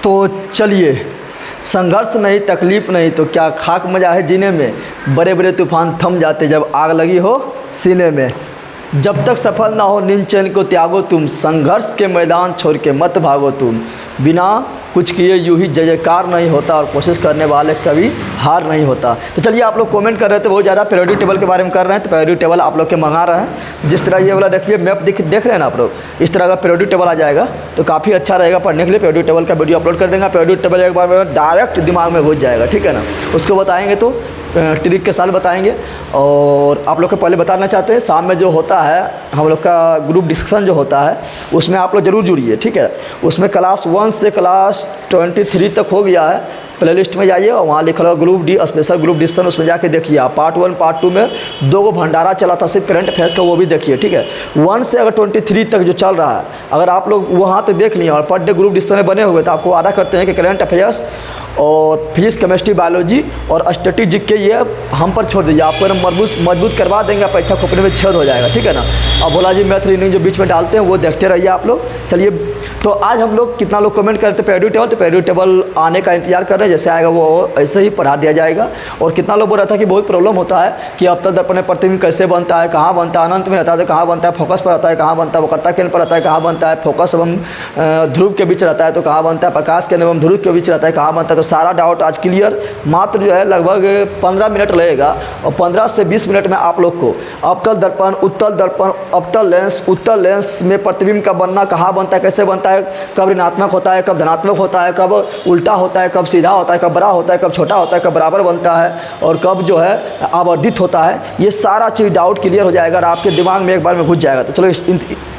तो चलिए, संघर्ष नहीं तकलीफ़ नहीं तो क्या खाक मजा है जीने में। बड़े बड़े तूफान थम जाते जब आग लगी हो सीने में। जब तक सफल ना हो नींद चैन को त्यागो तुम, संघर्ष के मैदान छोड़ के मत भागो तुम। बिना कुछ किए यूं ही जय जयकार नहीं होता और कोशिश करने वाले कभी हार नहीं होता। तो चलिए, आप लोग कमेंट कर रहे थे बहुत ज़्यादा पीरियोडिक टेबल के बारे में कर रहे हैं, तो पीरियोडिक टेबल आप लोग के मंगा रहे हैं। जिस तरह ये वाला देखिए मैप देख रहे हैं ना आप लोग, इस तरह का पीरियोडिक टेबल आ जाएगा तो काफ़ी अच्छा रहेगा पढ़ने के लिए। पीरियोडिक टेबल का वीडियो अपलोड कर देंगे। पीरियोडिक टेबल एक बार में डायरेक्ट दिमाग में घुस जाएगा, ठीक है ना। उसको बताएंगे तो ट्रिक के साथ बताएंगे। और आप लोग को पहले बताना चाहते हैं, शाम में जो होता है हम लोग का ग्रुप डिस्कशन जो होता है उसमें आप लोग ज़रूर जुड़िए, ठीक है। उसमें क्लास 1 से क्लास 23 तक हो गया है। प्ले लिस्ट में जाइए और वहाँ लिखा होगा group D special group discussion, उसमें जाके देखिए आप। पार्ट 1 पार्ट 2 में 2 भंडारा चला था सिर्फ करंट अफेयर्स का, वो भी देखिए, ठीक है। 1 से अगर 23 तक जो चल रहा है, अगर आप लोग वहाँ तक देख लिए और पर डे ग्रुप डिस्कशन में बने हुए तो आपको वादा करते हैं कि करंट अफेयर्स और फिजिक्स केमिस्ट्री बायोलॉजी और स्टैटिक जीके ये हम पर छोड़ दीजिए। आपको एकदम मजबूत करवा देंगे, परीक्षा खोपड़ी में छेद हो जाएगा, ठीक है ना। अब भोला जी मैथ रीजनिंग जो बीच में डालते हैं वो देखते रहिए आप लोग। चलिए, तो आज हम लोग कितना लोग कमेंट करते हैं पीरियोडिक टेबल, तो पीरियोडिक टेबल आने का इंतजार कर रहे हैं। जैसे आएगा वो ऐसे ही पढ़ा दिया जाएगा। और कितना लोग बोल रहा था कि बहुत प्रॉब्लम होता है कि अब तक दर्पण में प्रतिबिंब कैसे बनता है, कहाँ बनता है, अनंत में रहता है, कहाँ बनता है, फोकस पर रहता है, कहाँ बनता है, वक्रता केंद्र पर रहता है, कहाँ बनता है, फोकस एवं ध्रुव के बीच रहता है तो कहाँ बनता है, प्रकाश केंद्र एवं ध्रुव के बीच रहता है कहाँ बनता है। तो सारा डाउट आज क्लियर। मात्र जो है लगभग 15 मिनट लगेगा और 15 से 20 मिनट में आप लोग को अवतल दर्पण, उत्तल दर्पण, अवतल लेंस, उत्तल लेंस में प्रतिबिंब का बनना कहाँ बनता है, कैसे बनता है, कब ऋणात्मक होता है, कब धनात्मक होता है, कब उल्टा होता है, कब सीधा होता है, कब बड़ा होता है, कब छोटा होता है, कब बराबर बनता है और कब जो है आवर्धित होता है, ये सारा चीज़ डाउट क्लियर हो जाएगा और आपके दिमाग में एक बार में घुस जाएगा। तो चलो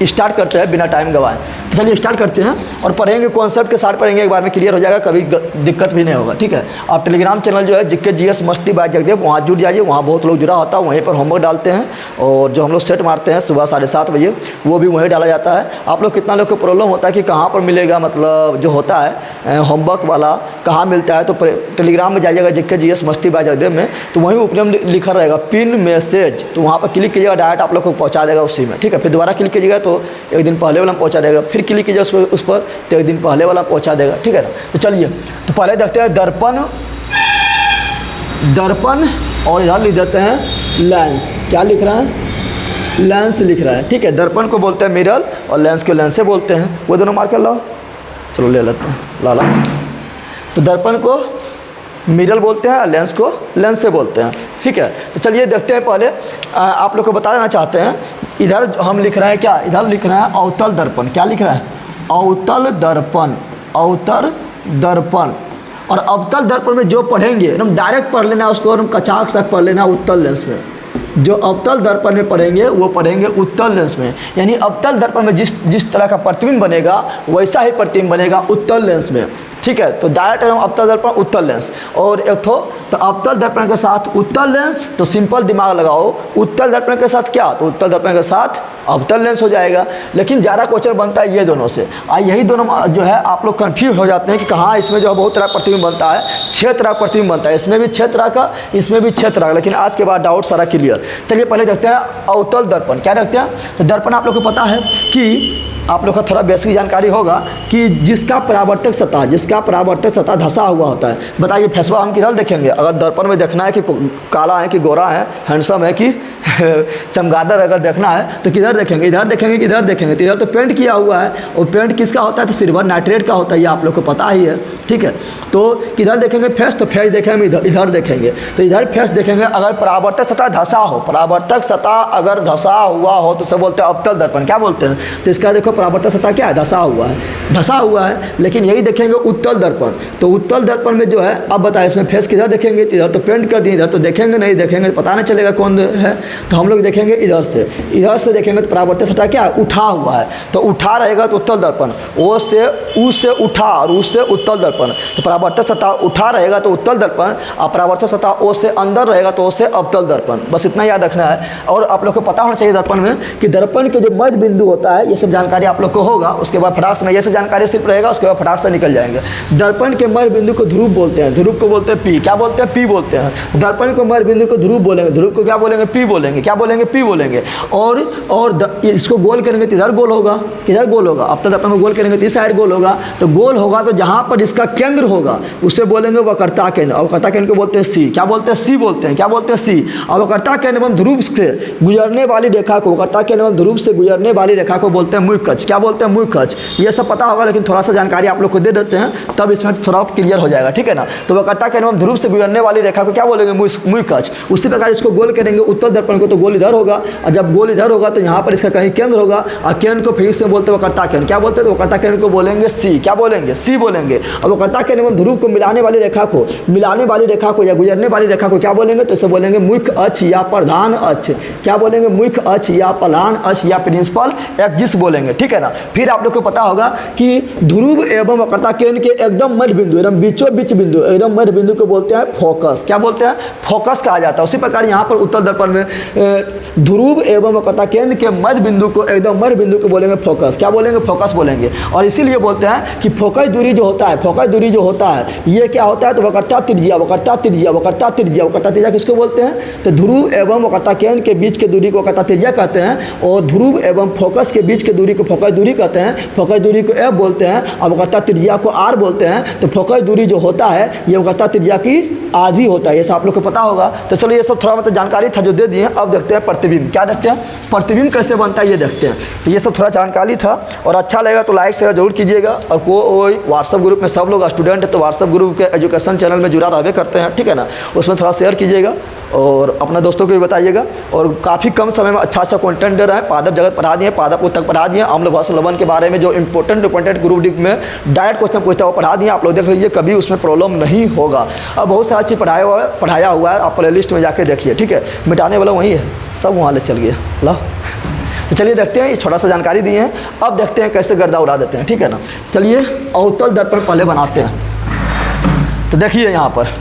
स्टार्ट करते हैं बिना टाइम गवाए। तो चलिए स्टार्ट करते हैं और पढ़ेंगे, कॉन्सेप्ट के साथ पढ़ेंगे, एक बार में क्लियर हो जाएगा, कभी दिक्कत भी नहीं होगा, ठीक है। आप टेलीग्राम चैनल जो है जिक्के जीएस मस्ती बाय जगदेव, वहाँ जुड़ जाइए। वहाँ बहुत लोग जुड़ा होता है, वहीं पर होमवर्क डालते हैं और जो हम लोग सेट मारते हैं सुबह 7:30 बजे वो भी वहीं डाला जाता है। आप लोग कितना लोग को प्रॉब्लम होता है कि कहाँ पर मिलेगा, मतलब जो होता है होमवर्क वाला कहाँ मिलता है, तो टेलीग्राम में जाइएगा जिक्के जीएस मस्ती बाय जगदेव में, तो वहीं ऊपर में लिखा रहेगा पिन मैसेज, तो वहाँ पर क्लिक कीजिएगा, डायरेक्ट आप लोग को पहुँचा देगा उसी में, ठीक है। फिर दोबारा क्लिक कीजिएगा तो एक दिन पहले वाला पहुँचा देगा, फिर क्लिक कीजिएगा उस पर तो एक दिन पहले वाला पहुँचा देगा, ठीक है ना। तो चलिए, तो पहले देखते हैं दर्पण और इधर लिख देते हैं लेंस। क्या लिख रहा है? लेंस लिख रहा है, ठीक है। दर्पण को बोलते हैं मिरर और लेंस को लेंस से बोलते हैं। वो दोनों मार्कर लाओ, चलो ले लेते हैं, ला। तो दर्पण को मिरर बोलते हैं और लेंस को लेंस से बोलते हैं, ठीक है। तो चलिए देखते हैं। पहले आप लोग को बता देना चाहते हैं, इधर हम लिख रहे हैं क्या, इधर लिख रहे हैं अवतल दर्पण। क्या लिख रहा है? अवतल दर्पण, अवतल दर्पण। और अवतल दर्पण में जो पढ़ेंगे एकदम डायरेक्ट पढ़ लेना, उसको एकदम कचाक सा पढ़ लेना उत्तल लेंस में। जो अवतल दर्पण में पढ़ेंगे वो पढ़ेंगे उत्तल लेंस में। यानी अवतल दर्पण में जिस तरह का प्रतिबिंब बनेगा वैसा ही प्रतिबिंब बनेगा उत्तल लेंस में, ठीक है। तो डायरेक्ट अवतल दर्पण उत्तल लेंस और एक ठो तो अवतल दर्पण के साथ उत्तल लेंस, तो सिंपल दिमाग लगाओ, उत्तल दर्पण के साथ क्या, तो उत्तल दर्पण के साथ अवतल लेंस हो जाएगा। लेकिन ज़्यादा क्वेश्चन बनता है ये दोनों से, यही दोनों जो है आप लोग कन्फ्यूज हो जाते हैं कि कहाँ इसमें जो है बहुत तरह का प्रतिबिंब बनता है, 6 तरह का प्रतिबिंब बनता है, इसमें भी 6 तरह का, इसमें भी 6 तरह का। लेकिन आज के बाद डाउट सारा क्लियर। चलिए पहले देखते हैं अवतल दर्पण। क्या देखते हैं? तो दर्पण आप लोग को पता है कि आप लोग का थोड़ा बेसिक जानकारी होगा कि जिसका परावर्तक सतह धंसा हुआ होता है। बताइए फेसवा हम किधर देखेंगे? अगर दर्पण में देखना है कि काला है कि गोरा है, हैंडसम है कि चमगादड़, अगर देखना है तो किधर देखेंगे? इधर देखेंगे कि इधर देखेंगे? तो इधर तो पेंट किया हुआ है और पेंट किसका होता है? तो सिल्वर नाइट्रेट का होता है, ये आप लोग को पता ही है, ठीक है। तो किधर देखेंगे फेस? तो फेस देखेंगे इधर देखेंगे, तो इधर फेस देखेंगे। अगर परावर्तक सतह धंसा हो, परावर्तक सतह अगर धंसा हुआ हो तो सब बोलते हैं अवतल दर्पण। क्या बोलते हैं? तो इसका देखो परावर्तक सतह क्या है? धंसा हुआ है। लेकिन यही देखेंगे उत्तल दर्पण। तो उत्तल दर्पण में जो है, अब बताए इसमें फेस किधर देखेंगे? तो इधर तो पेंट कर दिए, इधर तो देखेंगे नहीं, देखेंगे तो पता नहीं चलेगा कौन है। तो हम लोग देखेंगे इधर से देखेंगे तो परावर्तक सतह क्या है? उठा हुआ है। तो उठा रहेगा तो उत्तल दर्पण, ओ से ऊ से उठा और ऊ से उत्तल दर्पण। तो परावर्तक सतह उठा रहेगा तो उत्तल दर्पण, और परावर्तक सतह ओ से अंदर रहेगा तो ओ से अवतल दर्पण। बस इतना याद रखना है। और आप लोग को पता होना चाहिए दर्पण में कि दर्पण के जो मध्य बिंदु होता है, ये सब जानकारी जानकारी आप लोग को होगा, उसके बाद फटाक से ये सब जानकारी सिर्फ रहेगा, उसके बाद फटाक से निकल जाएंगे। दर्पण के मध्य बिंदु को ध्रुव बोलते हैं, ध्रुव को बोलते हैं पी, क्या बोलते हैं, पी बोलते हैं। दर्पण को मध्य बिंदु को ध्रुव बोलेंगे, ध्रुव को क्या बोलेंगे, पी बोलेंगे, क्या बोलेंगे, पी बोलेंगे। और इसको गोल करेंगे तो इधर गोल होगा, किधर गोल होगा, अब तक दर्पण को गोल करेंगे तो इस साइड गोल होगा, तो गोल होगा तो जहाँ पर इसका केंद्र होगा उसे बोलेंगे वक्रता केंद्र, और वक्रता केंद्र को बोलते हैं सी, क्या बोलते हैं, सी बोलते हैं, क्या बोलते हैं, सी। और वक्रता केंद्र एवं ध्रुव से गुजरने वाली रेखा को, वक्रता केंद्र एवं ध्रुव से गुजरने वाली रेखा को बोलते हैं मुख्य अक्ष, क्या बोलते हैं, मुख्य अक्ष। ये सब पता होगा, लेकिन थोड़ा सा जानकारी आप लोग को दे देते हैं, तब इसमें थोड़ा क्लियर हो जाएगा, ठीक है ना। तो वक्रता केंद्र एवं ध्रुव से गुजरने वाली रेखा को क्या बोलेंगे, मुख्य अक्ष। उसी प्रकार इसको गोल करेंगे उत्तल दर्पण को, तो गोल इधर होगा, और जब गोल इधर होगा तो यहाँ पर इसका कहीं केंद्र होगा, और केंद्र को फिर से बोलते हैं वक्रता केंद्र, क्या बोलते हैं, तो वक्रता केंद्र को बोलेंगे सी, क्या बोलेंगे, सी बोलेंगे। और वक्रता केंद्र एवं ध्रुव को मिलाने वाली रेखा को, मिलाने वाली रेखा को या गुजरने वाली रेखा को क्या बोलेंगे, तो इसे बोलेंगे मुख्य अक्ष या प्रधान अक्ष, क्या बोलेंगे, मुख्य अक्ष या प्रधान अक्ष या प्रिंसिपल एक्सिस बोलेंगे, ठीक है ना। फिर आप लोग को पता होगा कि ध्रुव एवं वक्रता केंद्र के एकदम मध्य बिंदु, एकदम बीचों बीच बिंदु, एकदम मध्य बिंदु को बोलते हैं फोकस, क्या बोलते हैं, फोकस कहा जाता है। उसी प्रकार यहाँ पर उत्तल दर्पण में ध्रुव एवं वक्रता केंद्र के मध्य बिंदु को, एकदम मध्य बिंदु को बोलेंगे फोकस, क्या बोलेंगे, फोकस बोलेंगे। और इसीलिए बोलते हैं कि फोकस दूरी जो होता है, फोकस दूरी जो होता है ये क्या होता है, तो वक्रता त्रिज्या, वक्रता त्रिज्या, वक्रता त्रिज्या, वक्रता त्रिज्या किसको बोलते हैं, तो ध्रुव एवं वक्रता केंद्र के बीच के दूरी को वक्रता त्रिज्या कहते हैं, और ध्रुव एवं फोकस के बीच के दूरी को फोकस दूरी कहते हैं। फोकस दूरी को एफ बोलते हैं और वक्रता त्रिज्या को आर बोलते हैं। तो फोकस दूरी जो होता है ये वक्रता त्रिज्या की आधी होता है, ये सब आप लोग को पता होगा। तो चलो ये सब थोड़ा मतलब जानकारी था जो दे दिए। अब देखते हैं प्रतिबिंब, क्या देखते हैं, प्रतिबिंब कैसे बनता है ये देखते हैं। तो ये सब थोड़ा जानकारी था, और अच्छा लगेगा तो लाइक शेयर जरूर कीजिएगा। और कोई व्हाट्सअप ग्रुप में सब लोग स्टूडेंट है तो व्हाट्सअप ग्रुप के एजुकेशन चैनल में जुड़ा रहबे करते हैं, ठीक है ना, उसमें थोड़ा शेयर कीजिएगा और अपने दोस्तों को भी बताइएगा। और काफ़ी कम समय में अच्छा कंटेंट दे रहे हैं। पादप जगत पढ़ा दिए, पादप पुस्तक पढ़ा दिए, अम्ल भाषा लवण के बारे में जो इंपॉर्टेंट ग्रुप डी में डायरेक्ट क्वेश्चन पूछता है वो पढ़ा दिए। आप लोग देख लीजिए, कभी उसमें प्रॉब्लम नहीं होगा। अब बहुत सारा चीज़ पढ़ाया हुआ है, आप प्ले लिस्ट में जाके देखिए, ठीक है। मिटाने वाला वही है, सब वहाँ ले चल गया ला। तो चलिए देखते हैं, ये छोटा सा जानकारी दिए हैं। अब देखते हैं कैसे गर्दा उड़ा देते हैं, ठीक है ना। चलिए अवतल दर्पण पहले बनाते हैं। तो देखिए यहाँ पर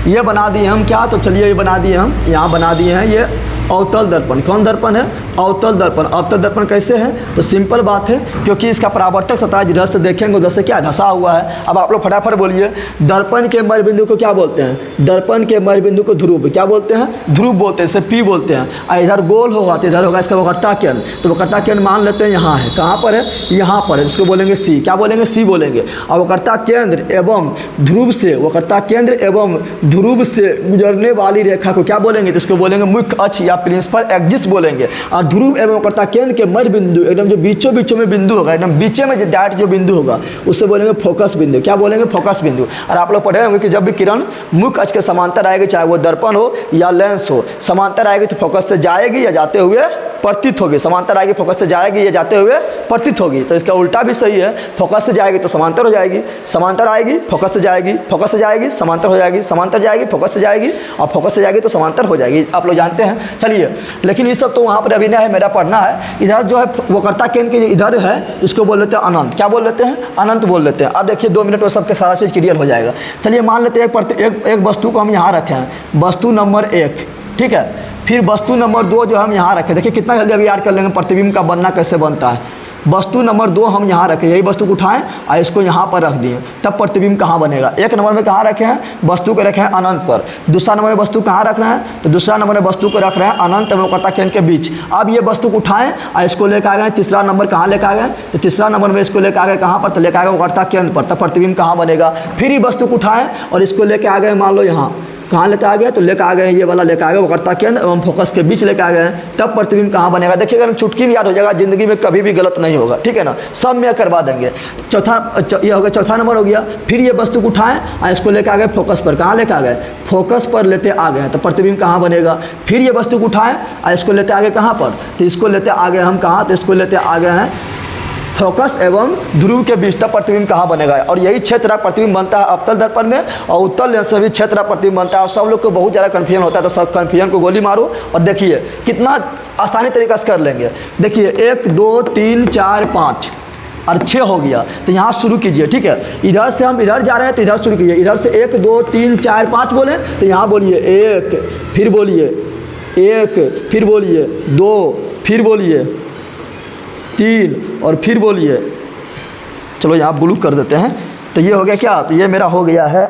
ये बना दिए हम क्या, तो चलिए ये बना दिए हम, यहाँ बना दिए हैं ये अवतल दर्पण। कौन दर्पण है, अवतल दर्पण। अवतल दर्पण कैसे है, तो सिंपल बात है, क्योंकि इसका परावर्तक सतह जिधर से देखेंगे उधर से क्या धंसा हुआ है। अब आप लोग फटाफट बोलिए, दर्पण के मध्य बिंदु को क्या बोलते हैं, दर्पण के मध्य बिंदु को ध्रुव, क्या बोलते हैं, ध्रुव बोलते हैं, इसे पी बोलते हैं। और इधर गोल होगा तो इधर होगा इसका वक्रता केंद्र, तो वक्रता केंद्र मान लेते हैं यहाँ है, कहाँ पर है, यहाँ पर है, जिसको बोलेंगे सी, क्या बोलेंगे, सी बोलेंगे। और वक्रता केंद्र एवं ध्रुव से, वक्रता केंद्र एवं ध्रुव से गुजरने वाली रेखा को क्या बोलेंगे, तो इसको बोलेंगे मुख्य अक्ष या प्रिंसिपल एक्सिस बोलेंगे। और ध्रुव एवं वक्रता केंद्र के मध्य बिंदु, एकदम जो बीचों में बिंदु होगा, एकदम बीचे में जो डायरेक्ट जो बिंदु होगा उससे बोलेंगे फोकस बिंदु, क्या बोलेंगे, फोकस बिंदु। और आप लोग पढ़े होंगे कि जब भी किरण मुख्य अक्ष के समांतर आएगी, चाहे वो दर्पण हो या लेंस हो, समांतर आएगी तो फोकस से जाएगी या जाते हुए प्रतीत होगी, समांतर आएगी फोकस से जाएगी या जाते हुए प्रतीत होगी। तो इसका उल्टा भी सही है, फोकस से जाएगी तो समांतर हो जाएगी, समांतर आएगी फोकस से जाएगी, फोकस से जाएगी समांतर हो जाएगी, समांतर जाएगी फोकस से जाएगी, और फोकस से जाएगी तो समांतर हो जाएगी। आप लोग जानते हैं। चलिए, लेकिन ये सब तो वहाँ पर अभिनय है, मेरा पढ़ना है। इधर जो है वक्रता केंद्र के इधर है, इसको बोल लेते हैं अनंत, क्या बोल लेते हैं, अनंत बोल लेते हैं। अब देखिए 2 मिनट में सबके सारा चीज़ क्लियर हो जाएगा। चलिए मान लेते हैं एक वस्तु को हम यहाँ रखें हैं, वस्तु नंबर 1, ठीक है। फिर वस्तु नंबर 2 जो हम यहाँ रखें, देखिए कितना जल्दी अभी याद कर लेंगे प्रतिबिंब का बनना कैसे बनता है। वस्तु नंबर 2 हम यहाँ रखें, यही वस्तु को उठाएं और इसको यहाँ पर रख दिए, तब प्रतिबिंब कहाँ बनेगा। 1 नंबर में कहाँ रखे हैं, वस्तु को रखे हैं अनंत पर। दूसरा नंबर में वस्तु कहाँ रख रहे हैं, तो दूसरा नंबर में वस्तु को रख रहे हैं अनंत एवं वक्रता केंद्र के बीच। अब ये वस्तु को उठाएं और इसको लेकर आ गए, तीसरा नंबर कहाँ लेकर आ गए, तो तीसरा नंबर में इसको लेकर आ गए कहाँ पर, तो लेकर आ गए वक्रता केंद्र पर, तब प्रतिबिंब कहाँ बनेगा। फिर ये वस्तु को उठाएं और इसको लेकर आ गए, मान लो यहाँ कहाँ लेकर आ गए, तो लेकर आ गए ये वाला लेकर आ गए वक्रता केंद्र एवं फोकस के बीच लेकर आ गए, तब प्रतिबिंब कहाँ बनेगा। देखिएगा चुटकी में याद हो जाएगा, जिंदगी में कभी भी गलत नहीं होगा, ठीक है ना, सब में करवा देंगे। ये हो गया, चौथा नंबर हो गया। फिर ये वस्तु को उठाएं और इसको लेकर आ गए फोकस पर, कहाँ लेकर आ गए, फोकस पर लेते आ गए, तो प्रतिबिंब कहाँ बनेगा। फिर ये वस्तु को उठाएं और इसको लेते आ गए कहाँ पर, तो इसको लेते आ गए हम कहाँ, तो इसको लेते आ गए हैं फोकस एवं ध्रुव के बीच, तब प्रतिबिंब कहाँ बनेगा। और यही क्षेत्र प्रतिबिंब बनता है अवतल दर्पण में, और उत्तल लेंस से भी क्षेत्र प्रतिबिंब बनता है। और सब लोग को बहुत ज़्यादा कन्फ्यूजन होता है, तो सब कन्फ्यूजन को गोली मारो और देखिए कितना आसानी तरीका से कर लेंगे। देखिए 1 2 3 4 5 और 6 हो गया, तो यहाँ शुरू कीजिए, ठीक है। इधर से हम इधर जा रहे हैं तो इधर शुरू कीजिए, इधर से 1 2 3 4 5 बोले तो यहाँ बोलिए 1, फिर बोलिए 1, फिर बोलिए 2, फिर बोलिए 3 और फिर बोलिए, चलो यहाँ ब्लू कर देते हैं। तो ये हो गया क्या, तो ये मेरा हो गया है,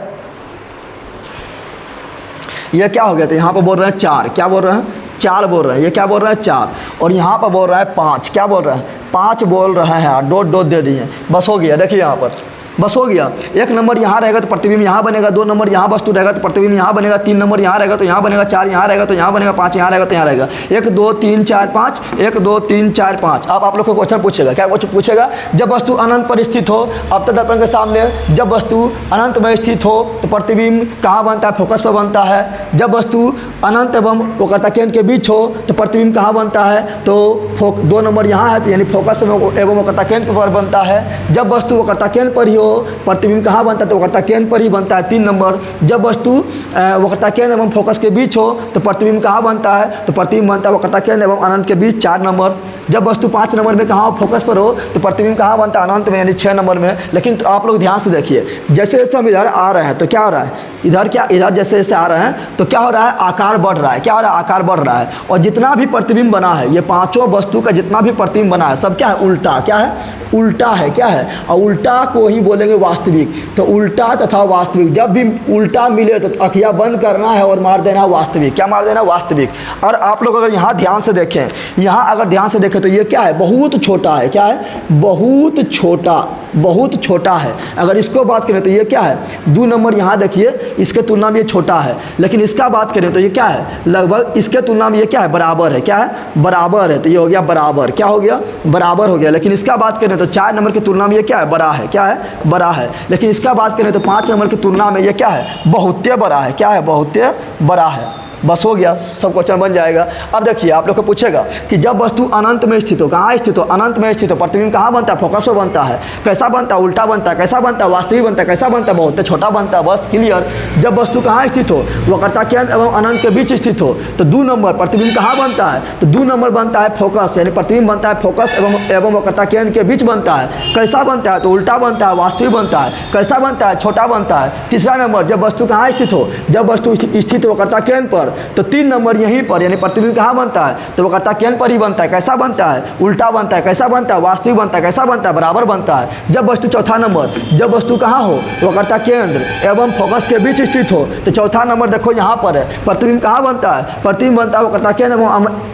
ये क्या हो गया, तो यहाँ पर बोल रहे हैं 4, क्या बोल रहे हैं 4 बोल रहे हैं, ये क्या बोल रहे हैं 4, और यहाँ पर बोल रहा है 5, क्या बोल रहे हैं 5 बोल रहे हैं, डॉट डॉट दे दिए, बस हो गया। देखिए यहाँ पर बस हो गया। 1 नंबर यहाँ रहेगा तो प्रतिबिंब यहाँ बनेगा, 2 नंबर यहाँ वस्तु रहेगा तो प्रतिबिंब यहाँ बनेगा, 3 नंबर यहाँ रहेगा तो यहाँ बनेगा, 4 यहाँ रहेगा तो यहाँ बनेगा, 5 यहाँ रहेगा तो यहाँ रहेगा। 1 2 3 4 5, 1 2 3 4 5। अब आप लोग को क्वेश्चन पूछेगा, क्या क्वेश्चन पूछेगा, जब वस्तु अनंत पर स्थित हो, अब तक दर्पण के सामने जब वस्तु अनंत में स्थित हो तो प्रतिबिंब कहाँ बनता है, फोकस पर बनता है। जब वस्तु अनंत एवं वक्रता केंद्र के बीच हो तो प्रतिबिंब कहाँ बनता है, तो 2 नंबर यहाँ है तो यानी फोकस एवं वक्रता केंद्र पर बनता है। जब वस्तु वक्रता केंद्र पर ही हो, प्रतिबिंब कहाँ बनता है, तो वक्रता केंद्र पर ही बनता है, 3 नंबर। जब वस्तु वक्रता केंद्र एवं फोकस के बीच हो तो प्रतिबिंब कहाँ बनता है, तो प्रतिबिंब बनता है वक्रता केंद्र एवं अनंत के बीच, 4 नंबर। जब वस्तु 5 नंबर में कहाँ हो, फोकस पर हो, तो प्रतिबिंब कहाँ बनता है, अनंत में, यानी 6 नंबर में। लेकिन तो आप लोग ध्यान से देखिए, जैसे जैसे हम इधर आ रहे हैं तो क्या हो रहा है, इधर जैसे जैसे आ रहे हैं तो क्या हो रहा है, आकार बढ़ रहा है, क्या हो रहा है, आकार बढ़ रहा है। और जितना भी प्रतिबिंब बना है, ये पांचों वस्तु का जितना भी प्रतिबिंब बना है, सब क्या है, उल्टा, क्या है, उल्टा है, क्या है, और उल्टा को ही बोलेंगे वास्तविक। तो उल्टा तथा वास्तविक, जब भी उल्टा मिले तो अखियाँ बंद करना है और मार देना वास्तविक, क्या मार देना, वास्तविक। और आप लोग अगर यहाँ ध्यान से देखें, यहाँ अगर ध्यान से देखें तो ये क्या है, बहुत छोटा है, क्या है, बहुत छोटा, बहुत छोटा है। अगर इसको बात करें तो ये क्या है, 2 नंबर यहाँ देखिए, इसके तुलना में ये छोटा है। लेकिन इसका बात करें तो ये क्या है, लगभग इसके तुलना में ये क्या है, बराबर है, क्या है, बराबर है। तो ये हो गया बराबर, क्या हो गया, बराबर हो गया। लेकिन इसका बात करें तो 4 नंबर की तुलना में ये क्या है, बड़ा है, क्या है, बड़ा है। लेकिन इसका बात करें तो 5 नंबर की तुलना में ये क्या है, बहुत बड़ा है, क्या है, बहुत बड़ा है। बस हो गया, सब क्वेश्चन बन जाएगा। अब देखिए आप लोग को पूछेगा कि जब वस्तु अनंत में स्थित हो, कहाँ स्थित हो, अनंत में स्थित हो, प्रतिबिंब कहाँ बनता है, फोकस में बनता है। कैसा बनता है, उल्टा बनता है। कैसा बनता है, वास्तविक बनता है। कैसा बनता है, बहुत छोटा बनता है। बस क्लियर। जब वस्तु कहाँ स्थित हो, वक्रता केंद्र एवं अनंत के बीच स्थित हो तो 2 नंबर प्रतिबिंब कहाँ बनता है, तो 2 नंबर बनता है फोकस, यानी प्रतिबिंब बनता है फोकस एवं वक्रता केंद्र के बीच बनता है। कैसा बनता है, तो उल्टा बनता है, वास्तविक बनता है। कैसा बनता है, छोटा बनता है। तीसरा नंबर, जब वस्तु कहाँ स्थित हो, जब वस्तु स्थित हो वक्रता केंद्र पर तो 3 नंबर यहीं पर, यानी प्रतिबिंब कहाँ बनता है, तो वक्रता केंद्र पर ही बनता है। कैसा बनता है, उल्टा बनता है। कैसा बनता है, वास्तविक बनता है। कैसा बनता है, बराबर बनता है। जब वस्तु चौथा नंबर, जब वस्तु कहाँ हो, वक्रता केंद्र एवं फोकस के बीच स्थित हो तो चौथा नंबर देखो यहाँ पर है, प्रतिबिंब कहाँ बनता है, प्रतिबिंब बनता है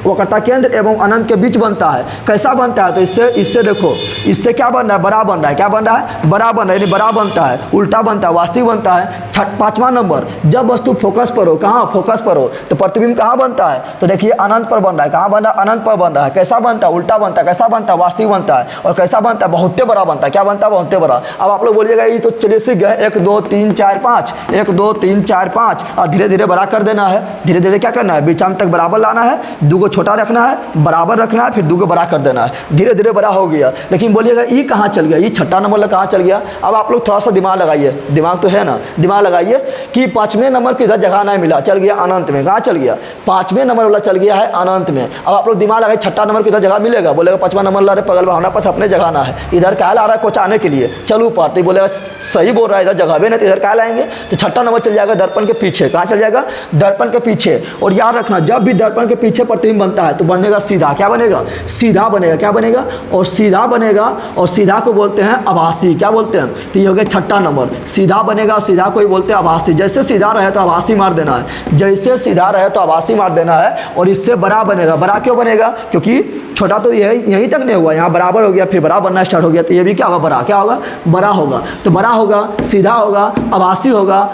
वक्रता केंद्र एवं अनंत के बीच बनता है। कैसा बनता है, तो इससे देखो, इससे क्या बन रहा है, बड़ा बन रहा है। क्या बन रहा है, बड़ा बन रहा है, यानी बड़ा बनता है, उल्टा बनता है, वास्तविक बनता है। 5वां नंबर, जब वस्तु फोकस पर हो, कहाँ, फोकस पर हो तो प्रतिबिंब कहाँ बनता है, तो देखिए अनंत पर बन रहा है। कहाँ बन रहा है, अनंत पर बन रहा है। कैसा बनता है, उल्टा बनता है। कैसा बनता है, वास्तविक बनता है। और कैसा बनता है, बहुत बड़ा बनता है। क्या बनता है, बहुत बड़ा। अब आप लोग बोलिएगा ये तो चलिए सीख गए, 1 2 3 4 5, 1 2 3 4 5, और धीरे धीरे बड़ा कर देना है। धीरे धीरे क्या करना है, बीचाम तक बराबर लाना है, 2 को छोटा रखना है, बराबर रखना है, फिर 2 को बड़ा कर देना है। धीरे धीरे बड़ा हो गया। लेकिन बोलिएगा ये कहाँ चल गया, ये 6ठा नंबर कहाँ चल गया। अब आप लोग थोड़ा सा दिमाग लगाइए, दिमाग तो है ना, दिमाग लगाइए कि 5वें नंबर को इधर जगह नहीं मिला, चल गया अनंत में। कहाँ चल गया, 5वें नंबर वाला चल गया है अनंत में। अब आप लोग दिमाग लगाइए, 6ठा नंबर को इधर जगह मिलेगा, बोलेगा 5वां नंबर ला रहे पगल में, हमारे पास अपने जगह ना है, इधर क्या ला रहा है कोचाने के लिए, चलो ऊपर। तो बोलेगा सही बोल रहा है, इधर जगह भी नहीं तो इधर क्या लाएंगे, तो 6ठा नंबर चल जाएगा दर्पण के पीछे। कहाँ चल जाएगा, दर्पण के पीछे। और याद रखना, जब भी दर्पण के पीछे प्रतिबिंब बनता है तो बनेगा सीधा। क्या बनेगा, सीधा बनेगा। क्या बनेगा, और सीधा बनेगा। और सीधा को बोलते हैं आभासी। क्या बोलते हैं, तो ये हो गया 6ठा नंबर, सीधा बनेगा। सीधा को ही बोलते हैं आभासी। जैसे सीधा रहे तो आभासी मार देना है, जैसे सीधा रहे तो आभासी मार देना है। और इससे बड़ा बनेगा। बड़ा क्यों बनेगा, क्योंकि छोटा तो यहीं तक नहीं हुआ, यहाँ बराबर हो गया, फिर बड़ा बनना स्टार्ट हो गया, तो ये भी क्या होगा, बड़ा। क्या होगा, बड़ा होगा। तो बड़ा होगा, सीधा होगा, आभासी होगा,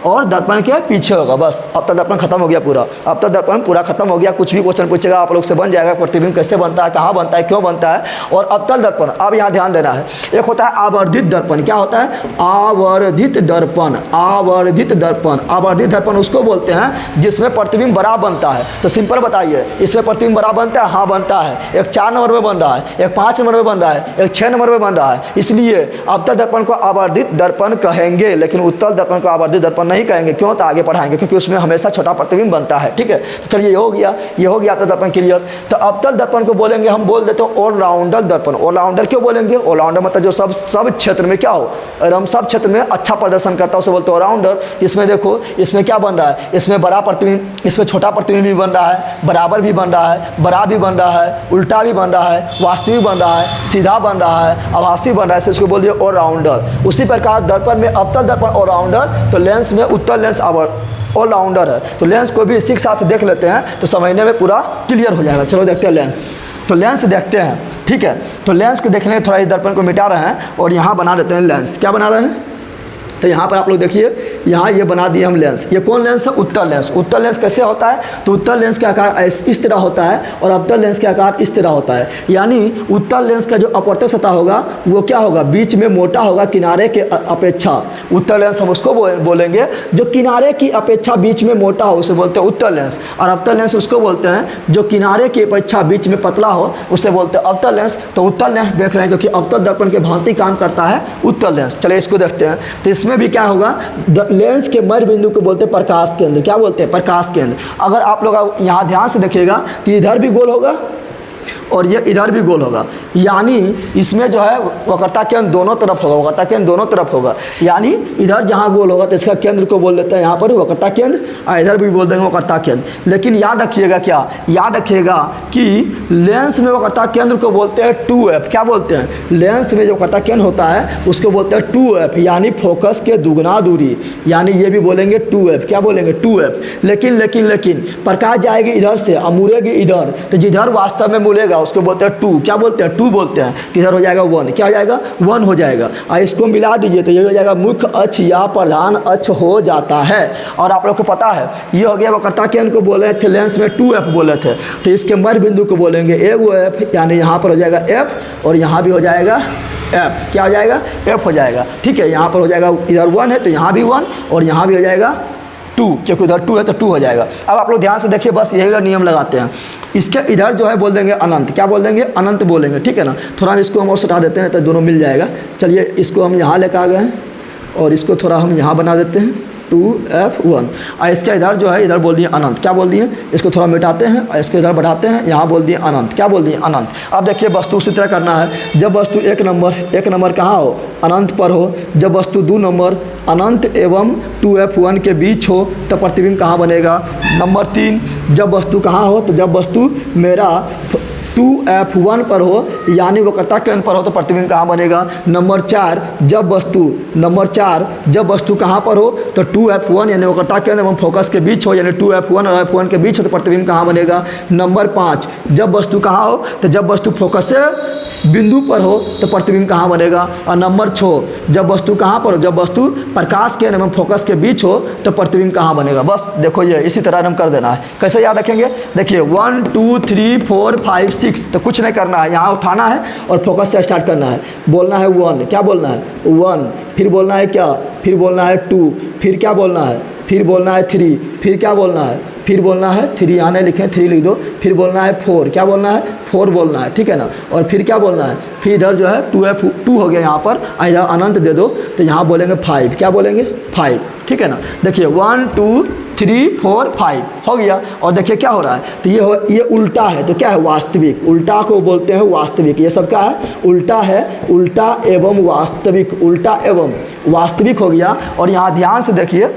और दर्पण के पीछे होगा। बस अब तक दर्पण खत्म हो गया पूरा। अब तक दर्पण पूरा खत्म हो गया। कुछ भी क्वेश्चन पूछेगा आप लोग से बन जाएगा, प्रतिबिंब कैसे बनता है, कहाँ बनता है, क्यों बनता है। और अवतल दर्पण, अब यहाँ ध्यान देना है, एक होता है आवर्धित दर्पण। क्या होता है, आवर्धित दर्पण। आवर्धित दर्पण, आवर्धित दर्पण उसको बोलते हैं जिसमें प्रतिबिंब बड़ा बनता है। तो सिंपल बताइए, इसमें प्रतिबिंब बड़ा बनता है, हाँ बनता है। एक 4 नंबर में बन रहा है, एक 5 नंबर में बन रहा है, एक 6 नंबर में बन रहा है। इसलिए अवतल दर्पण को आवर्धित दर्पण कहेंगे, लेकिन उत्तल दर्पण को आवर्धित दर्पण नहीं कहेंगे, क्यों, तो आगे पढ़ाएंगे, क्योंकि उसमें हमेशा छोटा प्रतिबिंब बनता है। ठीक है, तो चलिए ये हो गया तो दर्पण क्लियर। तो अवतल दर्पण को बोलेंगे, हम बोल देते हैं ऑलराउंडर दर्पण। ऑलराउंडर क्यों बोलेंगे? ऑलराउंडर मतलब जो सब क्षेत्र में क्या हो, और हम सब क्षेत्र में अच्छा प्रदर्शन करता है उसे बोलते हैं ऑलराउंडर। इसमें देखो, इसमें क्या बन रहा है, इसमें बड़ा प्रतिबिंब, इसमें छोटा प्रतिबिंब भी बन रहा है, बराबर भी बन रहा है, बड़ा भी बन रहा है, उल्टा भी बन रहा है, वास्तविक बन रहा है, सीधा बन रहा है, आभासी बन रहा है, इसको बोल दिया ऑलराउंडर। उसी प्रकार दर्पण में अवतल दर्पण ऑलराउंडर, तो लेंस में उत्तल लेंस ऑलराउंडर है। तो लेंस को भी इसी के साथ देख लेते हैं तो समझने में पूरा क्लियर हो जाएगा। चलो देखते हैं लेंस। तो लेंस देखते हैं, ठीक है। तो लेंस को देखने थोड़ा इस दर्पण को मिटा रहे हैं और यहाँ बना देते हैं लेंस। क्या बना रहे हैं? तो यहाँ पर आप लोग देखिए, यहाँ ये बना दिए हम लेंस। ये कौन लेंस है? उत्तल लेंस। उत्तल लेंस कैसे होता है? तो उत्तल लेंस का आकार इस तरह होता है और अवतल लेंस का आकार इस तरह होता है। यानी उत्तल लेंस का जो अपवर्तक सतह होगा वो क्या होगा? बीच में मोटा होगा किनारे के अपेक्षा। उत्तल लेंस हम उसको बोलेंगे जो किनारे की अपेक्षा बीच में मोटा हो, उसे बोलते हैं उत्तल लेंस। और अवतल लेंस उसको बोलते हैं जो किनारे की अपेक्षा बीच में पतला हो, उसे बोलते हैं अवतल लेंस। तो उत्तल लेंस देख रहे हैं क्योंकि अवतल दर्पण के भांति काम करता है उत्तल लेंस। चलिए इसको देखते हैं। तो इसमें भी क्या होगा, लेंस के मध्य बिंदु को बोलते हैं प्रकाश केंद्र। क्या बोलते हैं? प्रकाश केंद्र। अगर आप लोग यहाँ ध्यान से देखिएगा तो इधर भी गोल होगा और ये इधर भी गोल होगा। यानी इसमें जो है वक्रता केंद्र दोनों तरफ होगा, वक्रता केंद्र दोनों तरफ होगा। यानी इधर जहाँ गोल होगा तो इसका केंद्र को बोल देते हैं यहाँ पर वक्रता केंद्र, और इधर भी बोल देंगे वक्रता केंद्र। लेकिन याद रखिएगा, क्या याद रखिएगा कि लेंस में वक्रता केंद्र को बोलते हैं 2f। क्या बोलते हैं? लेंस में जो वक्रता केंद्र होता है उसको बोलते हैं 2f, यानी फोकस के दुगना दूरी। यानी ये भी बोलेंगे 2f। क्या बोलेंगे? 2f। लेकिन प्रकाश जाएगी इधर से और मुड़ेगी इधर, तो जिधर वास्तव में मुड़ेगा उसको बोलते हैं 2। क्या बोलते हैं? 2 बोलते हैं। किधर हो जाएगा? 1। क्या हो जाएगा? 1 हो जाएगा। और इसको मिला दीजिए तो ये हो जाएगा मुख्य अक्ष या प्रधान अक्ष हो जाता है। और आप लोग को पता है ये हो गया वक्रता केंद्र को बोले थे लेंस में 2f बोले थे, तो इसके मध्य बिंदु को बोलेंगे f, यानी यहाँ पर हो जाएगा f और यहाँ भी हो जाएगा f। क्या हो जाएगा? f हो जाएगा। ठीक है, यहाँ पर हो जाएगा, इधर 1 है तो यहाँ भी 1 और यहाँ भी हो जाएगा 2, क्योंकि उधर 2 है तो 2 हो जाएगा। अब आप लोग ध्यान से देखिए, बस यही नियम लगाते हैं। इसके इधर जो है बोल देंगे अनंत। क्या बोल देंगे? अनंत बोलेंगे। ठीक है ना। थोड़ा हम इसको हम और सटा देते हैं तो दोनों मिल जाएगा। चलिए इसको हम यहाँ लेकर आ गए हैं और इसको थोड़ा हम यहाँ बना देते हैं 2f1। और इसके इधर जो है इधर बोल दिए अनंत। क्या बोल दिए? इसको थोड़ा मिटाते हैं और इसको इधर बढ़ाते हैं, यहाँ बोल दिए अनंत। क्या बोल दिए? अनंत। अब देखिए वस्तु उसी तरह करना है। जब वस्तु एक नंबर कहाँ हो? अनंत पर हो। जब वस्तु 2 नंबर अनंत एवं 2f1 के बीच हो तो प्रतिबिंब कहाँ बनेगा? नंबर 3, जब वस्तु कहाँ हो? तो जब वस्तु मेरा 2f1 पर हो, यानी वक्रता केंद्र पर हो, तो प्रतिबिंब कहाँ बनेगा? नंबर 4, जब वस्तु कहाँ पर हो? तो 2f1 यानी वक्रता केंद्र एवं फोकस के बीच हो, यानी 2f1 और f1 के बीच हो, तो प्रतिबिंब कहाँ बनेगा? नंबर 5, जब वस्तु कहाँ हो? तो जब वस्तु फोकस से बिंदु पर हो तो प्रतिबिंब कहाँ बनेगा? और नंबर 6, जब वस्तु कहाँ पर हो? जब वस्तु प्रकाश केंद्र एवं फोकस के बीच हो तो प्रतिबिंब कहाँ बनेगा? बस देखो ये इसी तरह हम कर देना है। कैसे याद रखेंगे? देखिए 1 2 3 4 5 6, तो कुछ नहीं करना है, यहाँ उठाना है और फोकस से स्टार्ट करना है। बोलना है 1। क्या बोलना है? 1। फिर बोलना है क्या? फिर बोलना है 2। फिर क्या बोलना है? फिर बोलना है 3। फिर क्या बोलना है? फिर बोलना है 3, यहाँ नहीं लिखें 3 लिख दो। फिर बोलना है 4। क्या बोलना है? 4 बोलना है। ठीक है ना। और फिर क्या बोलना है? फिर इधर जो है 2 हो गया यहाँ पर, इधर अनंत दे दो तो यहाँ बोलेंगे 5। क्या बोलेंगे? 5। ठीक है ना। देखिए 1 2 3 4 5 हो गया। और देखिए क्या हो रहा है, तो ये उल्टा है, तो क्या है? वास्तविक। उल्टा को बोलते हैं वास्तविक। ये सब क्या है? उल्टा है। उल्टा एवं वास्तविक, उल्टा एवं वास्तविक हो गया। और यहाँ ध्यान से देखिए,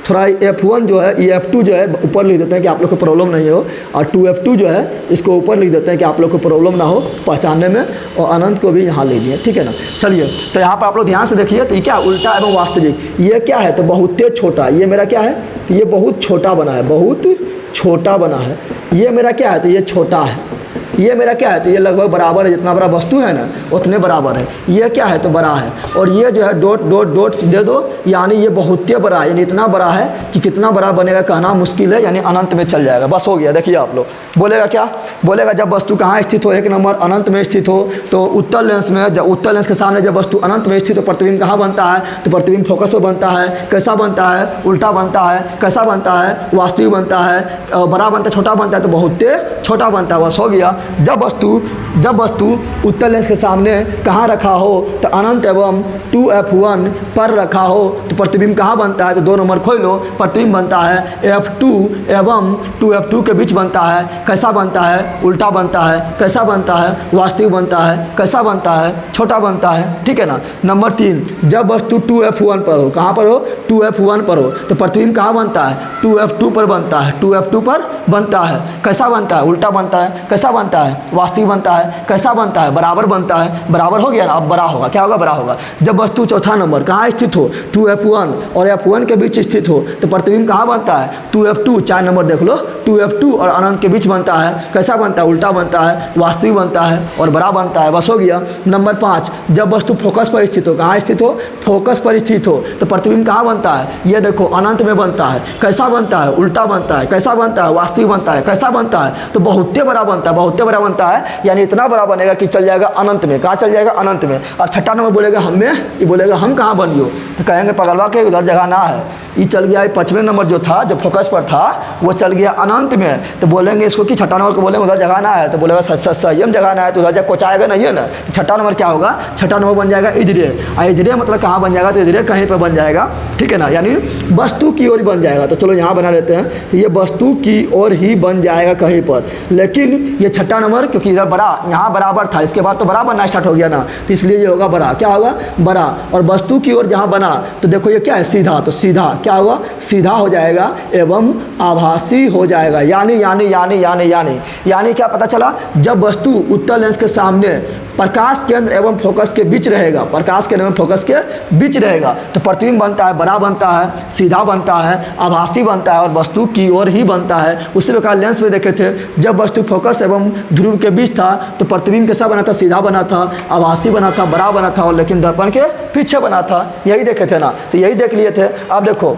थोड़ा f1 जो है, ये f2 जो है ऊपर लिख देते हैं कि आप लोग को प्रॉब्लम नहीं हो, और 2f2 जो है इसको ऊपर लिख देते हैं कि आप लोग को प्रॉब्लम ना हो पहचानने में, और अनंत को भी यहाँ ले लिए। ठीक है ना। चलिए तो यहाँ पर आप लोग ध्यान से देखिए, तो ये क्या? उल्टा एवं वास्तविक। ये क्या है? तो बहुत छोटा। ये मेरा क्या है? तो ये बहुत छोटा बना है, बहुत छोटा बना है। ये मेरा क्या है? तो ये छोटा है। ये मेरा क्या है? तो ये लगभग बराबर है, जितना बड़ा वस्तु है ना उतने बराबर है। ये क्या है? तो बड़ा है। और ये जो है डॉट डॉट डॉट दे दो, यानी ये बहुत बड़ा है, यानी इतना बड़ा है कि कितना बड़ा बनेगा कहना मुश्किल है, यानी अनंत में चल जाएगा। बस हो गया। देखिए आप लोग बोलेगा क्या? बोलेगा जब वस्तु कहाँ स्थित हो? 1 नंबर अनंत में स्थित हो, तो उत्तल लेंस में, जब उत्तल लेंस के सामने जब वस्तु अनंत में स्थित हो, प्रतिबिंब कहाँ बनता है? तो प्रतिबिंब फोकस में बनता है। कैसा बनता है? उल्टा बनता है। कैसा बनता है? वास्तविक बनता है। बड़ा बनता है, छोटा बनता है, तो बहुत छोटा बनता है। बस हो गया। जब वस्तु उत्तल लेंस के सामने कहाँ रखा हो तो अनंत एवं 2f1 पर रखा हो तो प्रतिबिंब कहाँ बनता है, तो 2 नंबर खोल लो। प्रतिबिंब बनता है f2 एवं 2f2 के बीच बनता है। कैसा बनता है, उल्टा बनता है। कैसा बनता है, वास्तविक बनता है। कैसा बनता है, छोटा बनता है, ठीक है ना। नंबर 3, जब वस्तु 2f1 पर हो, कहाँ पर हो, 2f1 पर हो तो प्रतिबिंब कहाँ बनता है, 2f2 पर बनता है। 2f2 पर बनता है। कैसा बनता है, उल्टा बनता है। कैसा बनता है, वास्तविक बनता है। कैसा बनता है, बराबर बनता है। बराबर हो गया ना, अब बड़ा होगा। क्या होगा, बड़ा होगा। जब वस्तु चौथा नंबर कहाँ स्थित हो, 2f1 और f1 के बीच स्थित हो तो प्रतिबिंब कहाँ बनता है, 2f2। 4 नंबर देख लो, 2f2 और अनंत के बीच बनता है। कैसा बनता है, उल्टा बनता है, वास्तविक बनता है और बड़ा बनता है। बस हो गया। नंबर 5, जब वस्तु फोकस पर स्थित हो, कहाँ स्थित हो, फोकस पर स्थित हो तो प्रतिबिंब कहाँ बनता है, ये देखो अनंत में बनता है। कैसा बनता है, उल्टा बनता है। कैसा बनता है, वास्तविक बनता है। कैसा बनता है, तो बहुत बड़ा बनता है। बहुत बड़ा बनता है यानी इतना बड़ा बनेगा कि चल जाएगा अनंत में। कहाँ चल जाएगा, अनंत में। अब छठा नंबर बोलेगा हमें, ये बोलेगा हम कहाँ बनियो तो कहेंगे पगलवा के उधर जगह ना है। ये चल गया, 5वें नंबर जो था, जो फोकस पर था वो चल गया अनंत में तो बोलेंगे इसको कि छठा नंबर को बोलेंगे उधर जगह ना है तो बोलेगा संयम जगह ना है तो उधर जगह कोचाएगा नहीं है ना। तो छठा नंबर क्या होगा, छठा नंबर बन जाएगा इधरे। इधरे मतलब कहाँ बन जाएगा, तो इधरे कहीं पर बन जाएगा, ठीक है ना, यानी वस्तु की ओर बन जाएगा। तो चलो यहाँ बना लेते हैं, तो ये वस्तु की ओर ही बन जाएगा कहीं पर। लेकिन ये छठा नंबर क्योंकि इधर बड़ा, यहाँ बराबर था, इसके बाद तो बड़ा बनना स्टार्ट हो गया ना, तो इसलिए ये होगा बड़ा। क्या होगा, बड़ा। और वस्तु की ओर जहाँ बना तो देखो ये क्या है, सीधा। तो सीधा क्या होगा, सीधा हो जाएगा एवं आभासी हो जाएगा। यानी क्या पता चला, जब वस्तु उत्तल लेंस के सामने प्रकाश केंद्र एवं फोकस के बीच रहेगा, प्रकाश केंद्र एवं फोकस के बीच रहेगा तो प्रतिबिंब बनता है, बड़ा बनता है, सीधा बनता है, आभासी बनता है और वस्तु की ओर ही बनता है। उसी प्रकार लेंस में देखे थे, जब वस्तु फोकस एवं ध्रुव के बीच था तो प्रतिबिंब कैसा बना था, सीधा बना था, आभासी बना था, बड़ा बना था और लेकिन दर्पण के पीछे बना था। यही देखे थे ना, तो यही देख लिए थे। अब देखो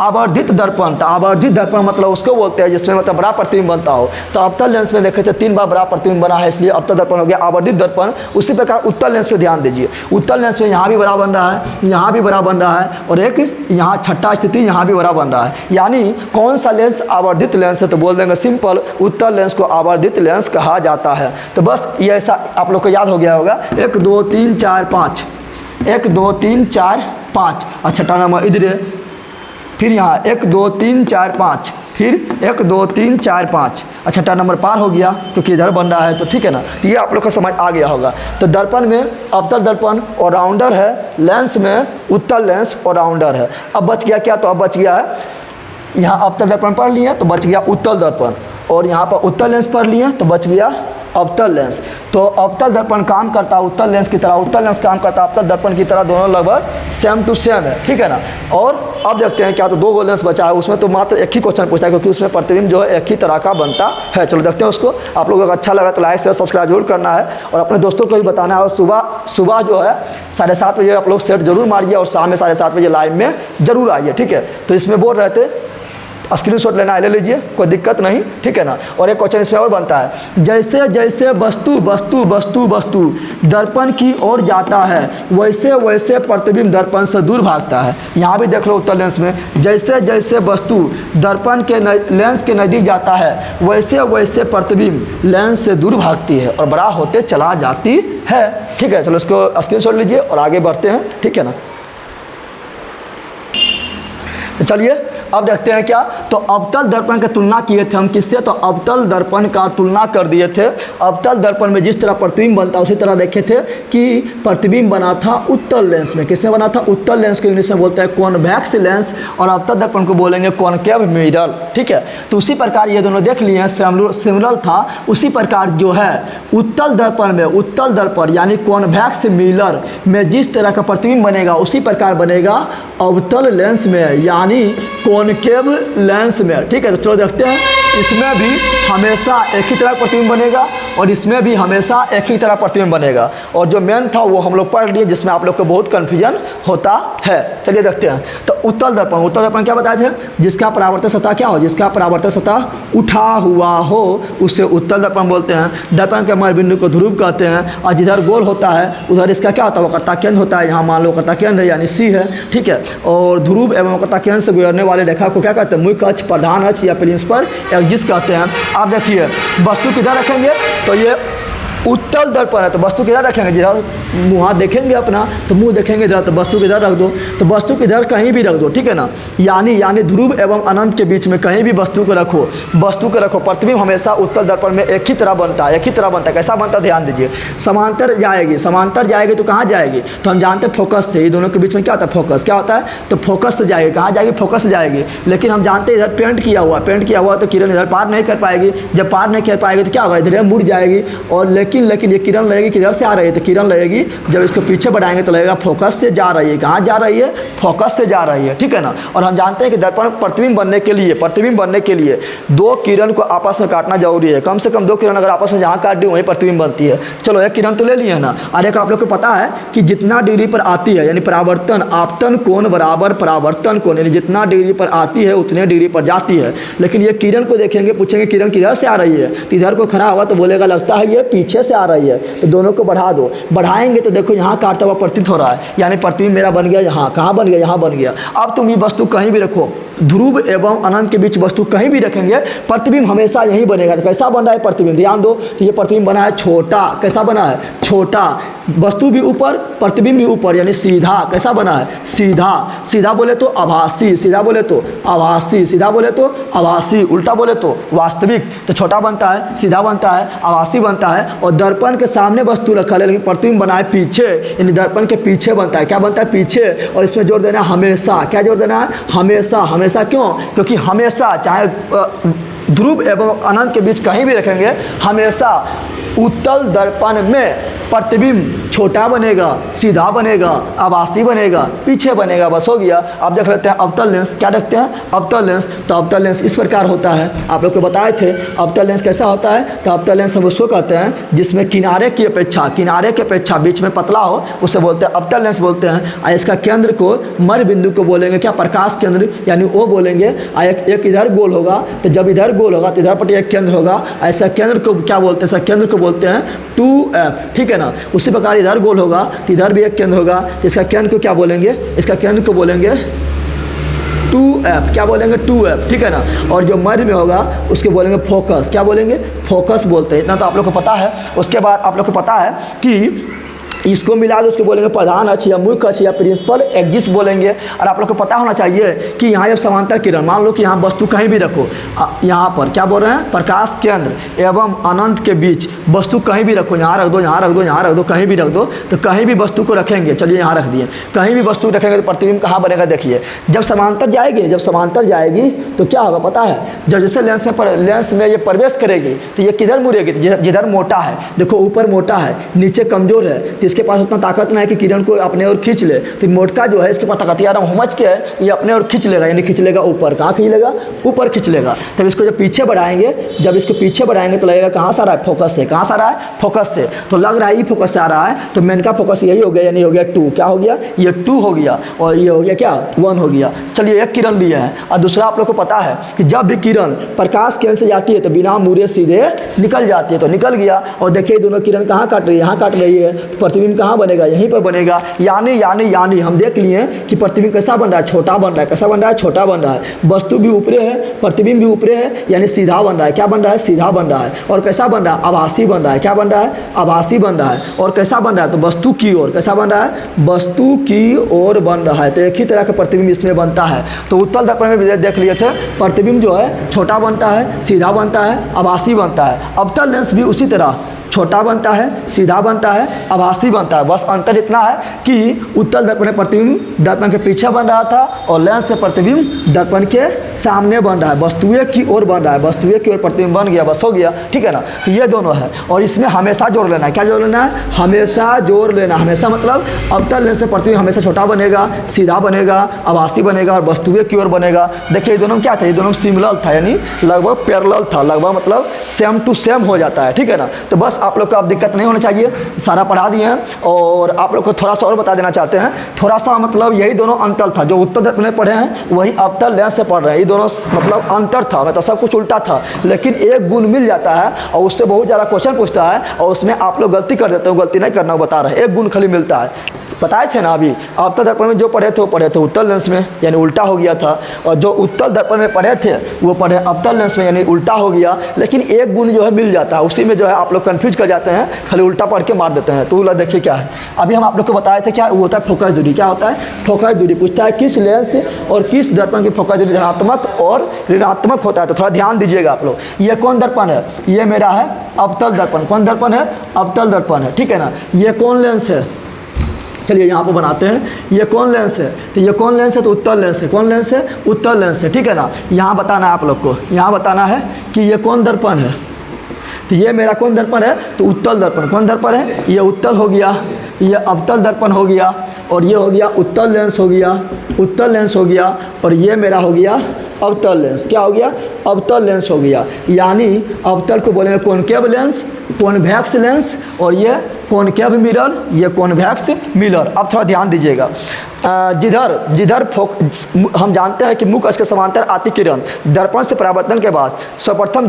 आवर्धित दर्पण, तो आवर्धित दर्पण मतलब उसको बोलते हैं जिसमें मतलब बड़ा प्रतिबिंब बनता हो। तो अवतल लेंस में देखे थे 3 बार बड़ा प्रतिबिंब बना है, इसलिए अवतल दर्पण हो गया आवर्धित दर्पण। उसी प्रकार उत्तल लेंस पे ध्यान दीजिए, उत्तल लेंस में यहाँ भी बड़ा बन रहा है, यहाँ भी बड़ा बन रहा है और एक यहाँ छठा स्थिति यहाँ भी बड़ा बन रहा है। यानी कौन सा लेंस आवर्धित लेंस है, तो बोल देंगे सिंपल उत्तल लेंस को आवर्धित लेंस कहा जाता है। तो बस ये ऐसा आप लोग को याद हो गया होगा, 1 2 3 4 5, 1 2 3 4 5 और छठा नंबर इधर, फिर यहाँ 1 2 3 4 5, फिर 1 2 3 4 5 और छठा नंबर पार हो गया क्योंकि इधर बन रहा है। तो ठीक है ना, तो ये आप लोग को समझ आ गया होगा। तो दर्पण में अवतल दर्पण और राउंडर है, लेंस में उत्तल लेंस और राउंडर है। अब बच गया क्या, तो अब बच गया है यहाँ अवतल दर्पण पढ़ लिए तो बच गया उत्तल दर्पण, और यहाँ पर उत्तल लेंस पढ़ लिए तो बच गया अवतल लेंस। तो अवतल दर्पण काम करता है उत्तल लेंस की तरह, उत्तल लेंस काम करता है अवतल दर्पण की तरह, दोनों लगभग सेम टू सेम है, ठीक है ना। और अब देखते हैं क्या, तो 2 लेंस बचा है, उसमें तो मात्र एक ही क्वेश्चन पूछता है क्योंकि उसमें प्रतिबिंब जो है एक ही तरह का बनता है। चलो देखते हैं उसको। आप लोगों को अच्छा लगा तो लाइक शेयर सब्सक्राइब जरूर करना है और अपने दोस्तों को भी बताना है। और सुबह जो है 7:30 बजे आप लोग सेट जरूर मारिए और शाम में 7:30 बजे लाइव में जरूर आइए, ठीक है। तो इसमें बोल रहे थे स्क्रीनशॉट लेना है, ले लीजिए, कोई दिक्कत नहीं, ठीक है ना। और एक क्वेश्चन इसमें और बनता है, जैसे जैसे वस्तु दर्पण की ओर जाता है वैसे वैसे प्रतिबिंब दर्पण से दूर भागता है। यहाँ भी देख लो उत्तल लेंस में, जैसे जैसे वस्तु दर्पण के लेंस के नज़दीक जाता है वैसे वैसे प्रतिबिंब लेंस से दूर भागती है और बड़ा होते चला जाती है, ठीक है। चलो इसको स्क्रीनशॉट लीजिए और आगे बढ़ते हैं, ठीक है ना। तो चलिए अब देखते हैं क्या, तो अवतल दर्पण की तुलना किए थे हम किससे, तो अवतल दर्पण का तुलना कर दिए थे। अवतल दर्पण में जिस तरह प्रतिबिंब बनता उसी तरह देखे थे कि प्रतिबिंब बना था उत्तल लेंस में। किसमें बना था, उत्तल लेंस को इंग्लिश में बोलते हैं कॉन्वेक्स लेंस और अवतल दर्पण को बोलेंगे कॉनकेव मिरर, ठीक है। तो उसी प्रकार ये दोनों देख लिए हैं, सिमिलर था। उसी प्रकार जो है उत्तल दर्पण में, उत्तल दर्पण यानी कॉन्वेक्स मिरर में जिस तरह का प्रतिबिंब बनेगा उसी प्रकार बनेगा अवतल लेंस में यानी कॉनकेव लेंस में, ठीक है। तो चलो देखते हैं, इसमें भी हमेशा एक ही तरह प्रतिबिंब बनेगा और इसमें भी हमेशा एक ही तरह प्रतिबिंब बनेगा। और जो मेन था वो हम लोग पढ़ लिए, जिसमें आप लोग को बहुत कन्फ्यूजन होता है। चलिए देखते हैं, तो उत्तल दर्पण क्या बताए थे, जिसका परावर्तक सतह क्या हो, जिसका परावर्तक सतह उठा हुआ हो उसे उत्तल दर्पण बोलते हैं। दर्पण के मध्य बिंदु को ध्रुव कहते हैं और जिधर गोल होता है उधर इसका क्या होता है, वक्रता केंद्र होता है। यहाँ मान लो वक्रता केंद्र है यानी सी है, ठीक है। और ध्रुव एवं वक्रता केंद्र से गुजरने वाले रेखा को क्या कहते हैं, मुख्य अक्ष, प्रधान अक्ष या प्रिंसिपल एक्सिस कहते हैं। आप देखिए वस्तु किधर रखेंगे, तो ये उत्तल दर्पण है, तो वस्तु किधर रखेंगे, जिधर मुँह देखेंगे अपना तो मुंह देखेंगे इधर, तो वस्तु किधर रख दो, तो वस्तु किधर कहीं भी रख दो, ठीक है ना। यानी ध्रुव एवं अनंत के बीच में कहीं भी वस्तु को रखो, प्रतिबिंब हमेशा उत्तल दर्पण में एक ही तरह बनता है, कैसा बनता है ध्यान दीजिए। समांतर जाएगी तो कहाँ जाएगी, तो हम जानते हैं फोकस से, ये दोनों के बीच में क्या होता है, फोकस क्या होता है, तो फोकस से जाएगी, कहाँ जाएगी, फोकस से जाएगी। लेकिन हम जानते हैं इधर पेंट किया हुआ तो किरण इधर पार नहीं कर पाएगी, जब पार नहीं कर पाएगी तो क्या होगा, इधर मुड़ जाएगी। और लेकिन ये किरण लगेगी किधर से आ रही है, तो किरण लगेगी जब इसको पीछे बढ़ाएंगे तो लगेगा फोकस से जा रही है, कहाँ जा रही है, फोकस से जा रही है, ठीक है ना। और हम जानते हैं कि दर्पण प्रतिबिंब बनने के लिए दो किरण को आपस में काटना जरूरी है, कम से कम दो किरण अगर आपस में जहाँ काट दी वहीं प्रतिबिंब बनती है। चलो एक किरण तो ले लिए ना, और एक आप लोग को पता है कि जितना डिग्री पर आती है यानी परावर्तन, आपतन कोण बराबर परावर्तन कोण, यानी जितना डिग्री पर आती है उतने डिग्री पर जाती है। लेकिन ये किरण को देखेंगे, पूछेंगे किरण किधर से आ रही है, तो इधर को खड़ा हुआ तो बोलेगा लगता है ये पीछे से आ रही है, तो दोनों को बढ़ा दो, बढ़ाएंगे तो देखो यहाँ काटता हुआ प्रतीत हो रहा है, यानी प्रतिबिंब मेरा बन गया यहाँ, कहाँ बन गया, यहाँ बन गया। अब तुम ये वस्तु कहीं भी रखो, ध्रुव एवं अनंत के बीच वस्तु कहीं भी रखेंगे प्रतिबिंब हमेशा यहीं बनेगा। तो कैसा बन रहा है प्रतिबिंब, ध्यान दो, तो ये प्रतिबिंब बना है छोटा, कैसा बना है, छोटा, वस्तु भी ऊपर प्रतिबिंब भी ऊपर, यानी सीधा, कैसा बना है, सीधा बोले तो आभासी, सीधा बोले तो आभासी, उल्टा बोले तो वास्तविक। तो छोटा बनता है, सीधा बनता है, आभासी बनता है। और दर्पण के सामने वस्तु रखा है लेकिन प्रतिबिंब बना है पीछे, यानी दर्पण के पीछे बनता है, क्या बनता है, पीछे। और इसमें जोड़ देना है हमेशा, क्या जोड़ देना है, हमेशा क्यों, क्योंकि हमेशा चाहे ध्रुव एवं अनंत के बीच कहीं भी रखेंगे, हमेशा उत्तल दर्पण में प्रतिबिंब छोटा बनेगा, सीधा बनेगा, आभासी बनेगा, पीछे बनेगा, बस हो गया। अब देख लेते हैं अवतल लेंस, क्या देखते हैं, अवतल लेंस। तो अवतल लेंस इस प्रकार होता है, आप लोग को बताए थे अवतल लेंस कैसा होता है। तो अवतल लेंस हम उसको कहते हैं जिसमें किनारे की अपेक्षा बीच में पतला हो, उसे बोलते हैं अवतल लेंस बोलते हैं। और इसका केंद्र को मध्य बिंदु को बोलेंगे क्या, प्रकाश केंद्र, यानी वो बोलेंगे। एक इधर गोल होगा, तो जब इधर गोल होगा तो इधर पर एक केंद्र होगा, ऐसा केंद्र को क्या बोलते हैं, ऐसा केंद्र को बोलते हैं 2F, ठीक है ना। उसी प्रकार इधर गोल होगा तो इधर भी एक केंद्र होगा, इसका केंद्र को क्या बोलेंगे, इसका केंद्र को बोलेंगे 2F, क्या बोलेंगे 2F, ठीक है ना। और जो मध्य में होगा उसके बोलेंगे फोकस, क्या बोलेंगे, फोकस बोलते हैं। इतना तो आप लोग को पता है। उसके बाद आप लोग को पता है कि इसको मिला दो, उसको बोलेंगे प्रधान अक्ष या मुख्य अक्ष या प्रिंसिपल एक्सिस बोलेंगे। और आप लोग को पता होना चाहिए कि यहाँ जब समांतर किरण, मान लो कि यहाँ वस्तु कहीं भी रखो, यहाँ पर क्या बोल रहे हैं, प्रकाश केंद्र एवं अनंत के बीच वस्तु कहीं भी रखो, यहाँ रख दो, यहाँ रख दो, यहाँ रख दो, कहीं भी रख दो, तो कहीं भी वस्तु को रखेंगे, चलिए यहाँ रख दिए, कहीं भी वस्तु रखेंगे तो प्रतिबिंब कहाँ बनेगा, देखिए जब समांतर जाएगी तो क्या होगा पता है, जब जैसे लेंस में ये प्रवेश करेगी तो ये किधर मुड़ेगी, जिधर मोटा है, देखो ऊपर मोटा है नीचे कमजोर है, तो इसके पास उतना ताकत नहीं है कि किरण को अपने ओर खींच ले। तो मोटका जो है इसके पास ताकत यार समझ के है, ये अपने ओर खींच लेगा, यानी खींच लेगा ऊपर, कहाँ खींच लेगा, ऊपर खींच लेगा। तब इसको जब पीछे बढ़ाएंगे, तो लगेगा कहाँ से आ रहा है, फोकस से, कहाँ से आ रहा है, फोकस से। तो लग रहा है ये फोकस से आ रहा है, तो मेन का फोकस यही हो गया, यानी हो गया 2, क्या हो गया, ये 2 हो गया, और ये हो गया क्या, 1 हो गया। चलिए एक किरण लिया है। और दूसरा आप लोग को पता है कि जब भी किरण प्रकाश केंद्र से जाती है तो बिना मुड़े सीधे निकल जाती है, तो निकल गया। और देखिए दोनों किरण कहाँ काट रही है, यहाँ काट रही है, तो प्रतिबिंब कहाँ बनेगा, यहीं पर बनेगा। यानी हम देख लिए कि प्रतिबिंब कैसा बन रहा है, छोटा बन रहा है, कैसा बन रहा है, छोटा बन रहा है। वस्तु भी ऊपरे है, प्रतिबिंब भी ऊपरे है, यानी सीधा बन रहा है, क्या बन रहा है, सीधा बन रहा है। और कैसा बन रहा है, आभासी बन रहा है, क्या बन रहा है, आभासी बन रहा है। और कैसा बन रहा है, तो वस्तु की ओर, कैसा बन रहा है, वस्तु की ओर बन रहा है। तो एक ही तरह का प्रतिबिंब इसमें बनता है। तो उत्तल दर्पण में भी देख लिए थे, प्रतिबिंब जो है छोटा बनता है, सीधा बनता है, आभासी बनता है। अवतल लेंस भी उसी तरह छोटा बनता है, सीधा बनता है, आभासी बनता है। बस अंतर इतना है कि उत्तल दर्पण में प्रतिबिंब दर्पण के पीछे बन रहा था और लेंस में प्रतिबिंब दर्पण के सामने बन रहा है, वस्तुएं की ओर बन रहा है, वस्तुएं की ओर प्रतिबिंब बन गया, बस हो गया, ठीक है ना। तो ये दोनों है। और इसमें हमेशा जोड़ लेना है, क्या जोड़ लेना है, हमेशा जोड़ लेना। हमेशा मतलब अवतल लेंस से प्रतिबिंब हमेशा छोटा बनेगा, सीधा बनेगा, आभासी बनेगा और वस्तुएं की ओर बनेगा। देखिए ये दोनों क्या था, ये दोनों सिमिलर था, यानी लगभग पैरेलल था, लगभग मतलब सेम टू सेम हो जाता है, ठीक है ना। तो बस आप लोग को अब दिक्कत नहीं होना चाहिए, सारा पढ़ा दिए हैं। और आप लोग को थोड़ा सा और बता देना चाहते हैं, थोड़ा सा मतलब यही दोनों अंतर था, जो उत्तल दर्पण में पढ़े हैं वही अवतल लेंस से पढ़ रहे हैं। ये दोनों मतलब अंतर था, मतलब सब कुछ उल्टा था, लेकिन एक गुण मिल जाता है और उससे बहुत ज़्यादा क्वेश्चन पूछता है और उसमें आप लोग गलती कर देते हो, गलती नहीं करना बता रहे हैं, एक गुण खाली मिलता है। बताए थे ना अभी, अवतल दर्पण में जो पढ़े थे वो पढ़े थे उत्तल लेंस में, यानी उल्टा हो गया था, और जो उत्तल दर्पण में पढ़े थे वो पढ़े अवतल लेंस में, यानी उल्टा हो गया। लेकिन एक गुण जो है मिल जाता है, उसी में जो है आप लोग कन्फ्यूज कर जाते हैं, खाली उल्टा पढ़ के मार देते हैं। तो वो देखिए क्या है, अभी हम आप लोग को बताए थे क्या वो होता है फोकस दूरी। क्या होता है फोकस दूरी, पूछता है किस लेंस और किस दर्पण की फोकस दूरी धनात्मक और ऋणात्मक होता है। तो थोड़ा ध्यान दीजिएगा आप लोग। ये कौन दर्पण है, ये मेरा है अवतल दर्पण। कौन दर्पण है, अवतल दर्पण है, ठीक है ना। ये कौन लेंस है, चलिए यहाँ पर बनाते हैं, ये कौन लेंस है, तो ये कौन लेंस है, तो उत्तल लेंस है। कौन लेंस है, उत्तल लेंस है, ठीक है ना। यहाँ बताना है आप लोग को, यहाँ बताना है कि ये कौन दर्पण है, तो ये मेरा कौन दर्पण है, तो उत्तल दर्पण। कौन दर्पण है, ये उत्तल हो गया, ये अवतल दर्पण हो गया, और ये हो गया उत्तल लेंस हो गया, उत्तल लेंस हो गया, और ये मेरा हो गया अवतल लेंस। क्या हो गया, अवतल लेंस हो गया। यानी अवतल को बोलेंगे कॉनकेव लेंस, कॉन्वेक्स लेंस, और ये कॉनकेव मिरर, ये कॉन्वेक्स मिरर। अब थोड़ा ध्यान दीजिएगा, जिधर हम जानते हैं कि मुख अक्ष के समांतर आती किरण दर्पण से परावर्तन के बाद सर्वप्रथम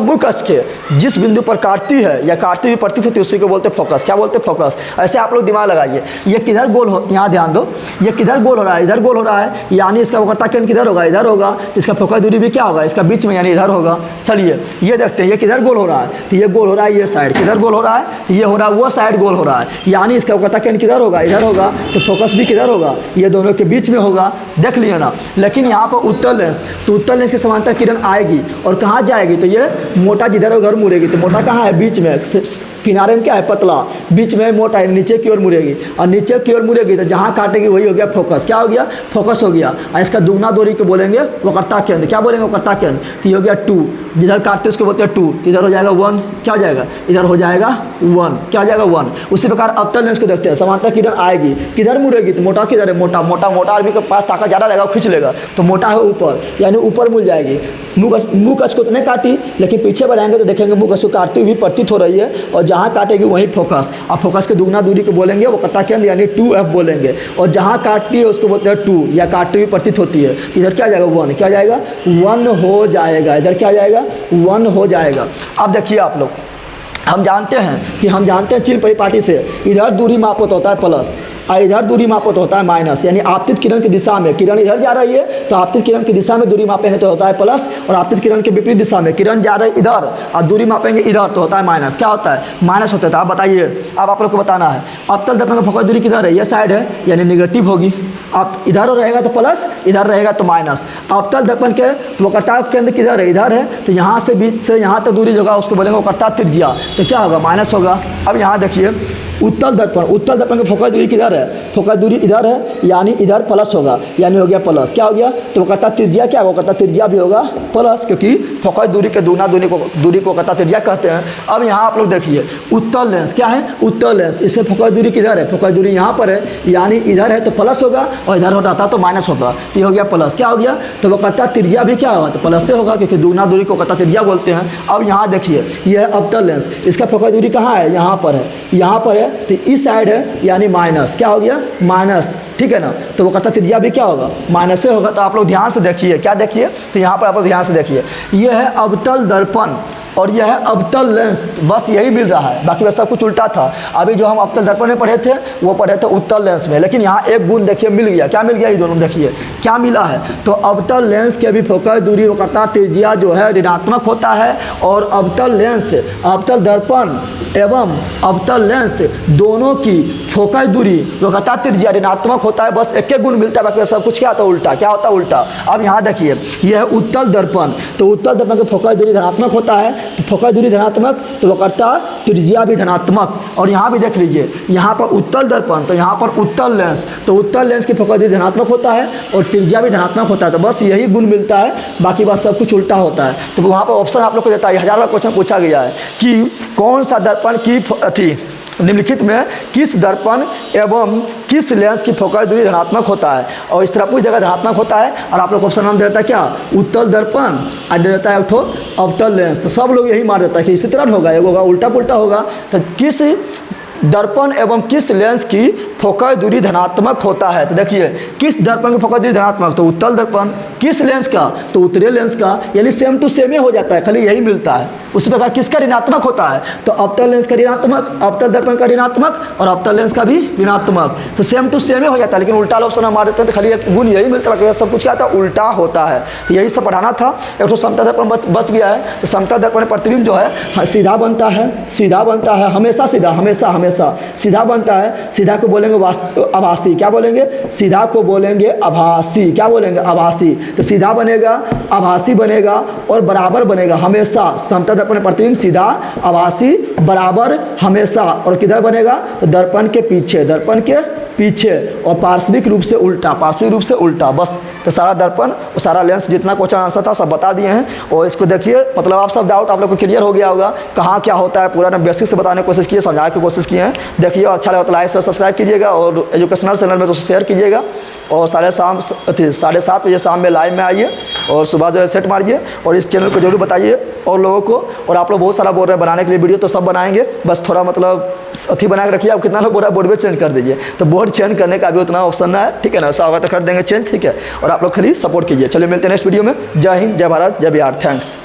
मुख अक्ष के जिस बिंदु पर काटती है या काटती हुई प्रतीत होती है उसी को बोलते हैं फोकस। क्या बोलते हैं, फोकस। ऐसे आप लोग दिमाग लगाइए, ये किधर गोल हो, यहाँ ध्यान दो, ये किधर गोल हो रहा है, इधर गोल हो रहा है, यानी इसका वक्रता केंद्र किधर होगा, इधर होगा। इसका फोकस दूरी भी क्या होगा, इसका बीच में, यानी इधर होगा। चलिए ये देखते हैं, ये किधर गोल हो रहा है, तो ये गोल हो रहा है, ये साइड किधर गोल हो रहा है, ये हो रहा है वो साइड गोल हो रहा है, यानी इसका वक्रता केंद्र किधर होगा, इधर होगा। तो फोकस भी किधर होगा, ये दोनों के बीच में होगा, देख लिया ना। लेकिन यहाँ पर उत्तल लेंस, तो उत्तल लेंस के समांतर किरण आएगी और कहाँ जाएगी, तो ये मोटा जिधर उधर मुड़ेगी। तो मोटा कहाँ है, बीच में, किनारे में क्या है, पतला, बीच में मोटा है, नीचे की ओर मुड़ेगी, और नीचे की ओर मुड़ेगी तो जहाँ काटेगी वही हो गया फोकस। क्या हो गया, फोकस हो गया। और इसका दुगना दूरी को बोलेंगे वक्रता केंद्र। क्या बोलेंगे, वक्रता केंद्र। तो ये हो गया 2, जिधर काटते उसको बोलते हैं 2, तो इधर हो जाएगा 1। क्या हो जाएगा, इधर हो जाएगा 1। क्या हो जाएगा 1। उसी प्रकार अवतल लेंस को देखते हैं, समांतर किरण आएगी, किधर मुड़ेगी, तो मोटा किधर है, मोटा मोटा मोटा आदमी के पास ताकत ज़्यादा रहेगा, खींच लेगा, तो मोटा है ऊपर, यानी ऊपर मुड़ जाएगी। मुख अक्ष को तो नहीं काटी, लेकिन पीछे बढ़ाएंगे तो देखेंगे मुख अक्ष को काटती हुई प्रतीत हो रही है, और जहाँ काटेगी वहीं फोकस। अब फोकस के दुगना दूरी को बोलेंगे वक्रता केंद्र, यानी 2f बोलेंगे, और जहाँ काटती है उसको बोलते हैं 2, या काटती हुई प्रतीत होती है। इधर क्या जाएगा 1, क्या जाएगा 1 हो जाएगा, इधर क्या जाएगा 1 हो जाएगा। अब देखिए आप लोग, हम जानते हैं चिन्ह परिपाटी से इधर दूरी मापत होता है प्लस, और इधर दूरी मापत होता है माइनस। यानी आपतित किरण की दिशा में, किरण इधर जा रही है तो आपतित किरण की दिशा में दूरी मापेंगे तो होता है प्लस, और आपतित किरण के विपरीत दिशा में किरण जा रही है इधर और दूरी मापेंगे इधर तो होता है माइनस। क्या होता है, माइनस होता है। तो आप बताइए, अब आप लोग को बताना है अवतल दर्पण का फोकस दूरी किधर है, ये साइड है, यानी निगेटिव होगी। आप इधर रहेगा तो प्लस, इधर रहेगा तो माइनस। अवतल दर्पण के वक्रता केंद्र किधर है, इधर है, तो यहाँ से बीच से यहाँ तक दूरी जो होगा उसको बोलेंगे वक्रता त्रिज्या, तो क्या होगा, माइनस होगा। अब यहाँ देखिए उत्तल दर्पण की फोकस दूरी किधर है, फोकस दूरी इधर है, यानी इधर प्लस होगा, यानी हो गया प्लस। क्या हो गया, तो वक्रता त्रिज्या क्या होगा, वक्रता त्रिज्या भी होगा प्लस, क्योंकि फोकस दूरी के दुगना दूरी को वक्रता त्रिज्या कहते हैं। अब यहाँ आप लोग देखिए उत्तल लेंस क्या है, उत्तल लेंस, इसमें फोकस दूरी किधर है, फोकस दूरी यहाँ पर है, यानी इधर है तो प्लस होगा, और इधर होता था तो माइनस होता, तो ये हो गया प्लस। क्या हो गया, तो वक्रता त्रिज्या भी क्या होगा, तो प्लस से होगा, क्योंकि दुगना दूरी को वक्रता त्रिज्या बोलते हैं। अब यहाँ देखिए यह है अवतल लेंस, इसका फोकस दूरी कहाँ है, यहाँ पर है, यहाँ पर है, तो इस साइड है, यानी माइनस। क्या हो गया, माइनस, ठीक है ना। तो वक्रता त्रिज्या भी क्या होगा, माइनस से होगा। तो आप लोग ध्यान से देखिए, क्या देखिए, तो यहाँ पर आप लोग ध्यान से देखिए, यह है अवतल दर्पण और यह है अवतल लेंस, बस यही मिल रहा है, बाकी बस सब कुछ उल्टा था। अभी जो हम अवतल दर्पण में पढ़े थे वो पढ़े थे उत्तल लेंस में, लेकिन यहाँ एक गुण देखिए मिल गया। क्या मिल गया, ये दोनों देखिए क्या मिला है। तो अवतल लेंस के भी फोकस दूरी वक्रता त्रिज्या जो है ऋणात्मक होता है, और अवतल लेंस, अवतल दर्पण एवं अवतल लेंस दोनों की फोकस दूरी वक्रता त्रिज्या ऋणात्मक होता है, बस एक गुण मिलता है, बाकी सब कुछ क्या होता है, उल्टा। क्या होता है, उल्टा। अब यहाँ देखिए यह है उत्तल दर्पण, तो उत्तल दर्पण की फोकस दूरी धनात्मक होता है, तो फोकस दूरी धनात्मक तो वक्रता त्रिज्या भी धनात्मक। और यहाँ भी देख लीजिए, यहाँ पर उत्तल दर्पण तो यहाँ पर उत्तल लेंस, तो उत्तल लेंस की फोकस दूरी धनात्मक होता है और त्रिज्या भी धनात्मक होता है, तो बस यही गुण मिलता है, बाकी बात सब कुछ उल्टा होता है। तो वहाँ पर ऑप्शन आप लोग को देता है, 1000 बार क्वेश्चन पूछा गया है कि कौन सा दर्पण की थी निम्नलिखित में किस दर्पण एवं किस लेंस की फोकस दूरी धनात्मक होता है, और इस तरह पूछ देगा धनात्मक होता है, और आप लोग ऑप्शन नाम देता है क्या, उत्तल दर्पण, और दे देता है उठो अवतल लेंस। तो सब लोग यही मार देता है कि इसी तरह होगा, एक होगा उल्टा पुल्टा होगा। तो किस दर्पण एवं किस लेंस की फोकस दूरी धनात्मक होता है, तो देखिए किस दर्पण की फोकस दूरी धनात्मक, तो उत्तल दर्पण, किस लेंस का, तो उत्तरीय लेंस का, यानी सेम टू सेम ही हो जाता है, खाली यही मिलता है। उसी प्रकार किसका ऋणात्मक होता है, तो अवतल लेंस का ऋणात्मक, अवतल दर्पण का ऋणात्मक और अवतल लेंस का भी ऋणात्मक। तो सेम टू सेम ही हो जाता है, लेकिन उल्टा ऑप्शन हम मार देते हैं तो खाली एक गुण यही मिलता है, सब कुछ क्या आता है उल्टा होता है। तो यही सब पढ़ाना था। एक तो समतल दर्पण बच गया है, तो समतल दर्पण प्रतिबिंब जो है सीधा बनता है, सीधा बनता है, हमेशा सीधा, हमेशा हमेशा सीधा बनता है। सीधा को बोलेंगे आभासी, क्या बोलेंगे, सीधा को बोलेंगे आभासी, क्या बोलेंगे आभासी। तो सीधा बनेगा, आभासी बनेगा और बराबर बनेगा हमेशा। समतल दर्पण प्रतिबिंब सीधा, आभासी, बराबर, हमेशा। और किधर बनेगा, तो दर्पण के पीछे, दर्पण के पीछे और पार्श्विक रूप से उल्टा, पार्श्विक रूप से उल्टा। बस तो सारा दर्पण और सारा लेंस जितना क्वेश्चन आंसर था सब बता दिए हैं। और इसको देखिए, मतलब आप सब डाउट आप लोग को क्लियर हो गया होगा कहाँ क्या होता है, पूरा ना बेसिक से बताने की कोशिश किए, समझाने की कोशिश किए हैं। देखिए और अच्छा लगा तो लाइक से सब्सक्राइब कीजिएगा और एजुकेशनल चैनल में तो शेयर कीजिएगा। और 7:30 बजे शाम में लाइव में आइए और सुबह जो है सेट मारिए और इस चैनल को जरूर बताइए और लोगों को। और आप लोग बहुत सारा बोल रहे हैं बनाने के लिए वीडियो, तो सब बनाएंगे, बस थोड़ा मतलब अथी बना के रखिए। आप कितना लोग बोल रहा है बोर्ड में चेंज कर दीजिए, तो बोर्ड चेंज करने का भी उतना ऑप्शन ना है, ठीक है ना, ऐसा होगा तो कर देंगे चेंज, ठीक है। और आप लोग खाली सपोर्ट कीजिए। चलिए मिलते हैं नेक्स्ट वीडियो में। जय हिंद, जय भारत, जय बिहार, थैंक्स।